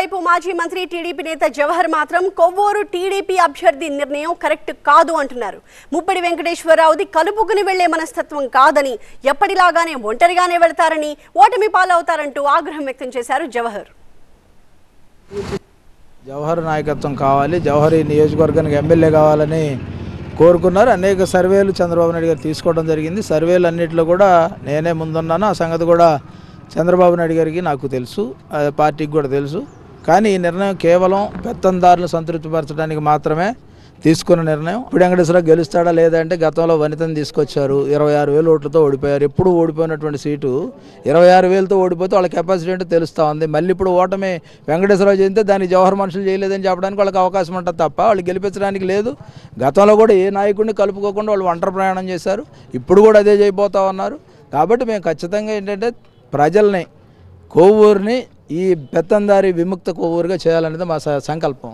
మరోవైపు మాజీ మంత్రి టీడీపీ నేత జవహర్ మాత్రం కొవ్వూరు టీడీపీ అభ్యర్థి నిర్ణయం కరెక్ట్ కాదు అంటున్నారు. ముప్పడి వెంకటేశ్వరరావుది కలుపుకుని వెళ్లే మనస్తత్వం కాదని, ఎప్పటిలాగానే ఒంటరిగానే వెళ్తారని, ఓటమి పాలవుతారంటూ ఆగ్రహం వ్యక్తం చేశారు జవహర్. జవహర్ నాయకత్వం కావాలి, జవహర్ ఈ నియోజకవర్గానికి ఎమ్మెల్యే కావాలని కోరుకున్నారు. అనేక సర్వేలు చంద్రబాబు నాయుడు గారు తీసుకోవడం జరిగింది. సర్వేలు అన్నింటిలో కూడా నేనే ముందున్నాను. ఆ సంగతి కూడా చంద్రబాబు నాయుడు గారికి నాకు తెలుసు, పార్టీకి కూడా తెలుసు. కానీ ఈ నిర్ణయం కేవలం పెత్తందారులను సంతృప్తిపరచడానికి మాత్రమే తీసుకున్న నిర్ణయం. ఇప్పుడు వెంకటేశ్వరరావు గెలుస్తాడా లేదా అంటే, గతంలో వనితను తీసుకొచ్చారు, 26,000 ఓట్లతో ఓడిపోయారు. ఎప్పుడు ఓడిపోయినటువంటి సీటు 26,000తో ఓడిపోతే వాళ్ళ కెపాసిటీ ఏంటో తెలుస్తూ ఉంది. మళ్ళీ ఇప్పుడు ఓటమి వెంకటేశ్వరరావు చేస్తే దాన్ని జవహర్ మనుషులు చేయలేదని చెప్పడానికి వాళ్ళకి అవకాశం ఉంటుంది తప్ప వాళ్ళు గెలిపించడానికి లేదు. గతంలో కూడా ఏ నాయకుడిని కలుపుకోకుండా వాళ్ళు ఒంటరి ప్రయాణం చేశారు. ఇప్పుడు కూడా అదే చేయబోతా ఉన్నారు. కాబట్టి మేము ఖచ్చితంగా ఏంటంటే ప్రజల్ని, కొవ్వూరుని ఈ పెత్తందారి విముక్త కొవ్వూరుగా చేయాలనేది మా సంకల్పం.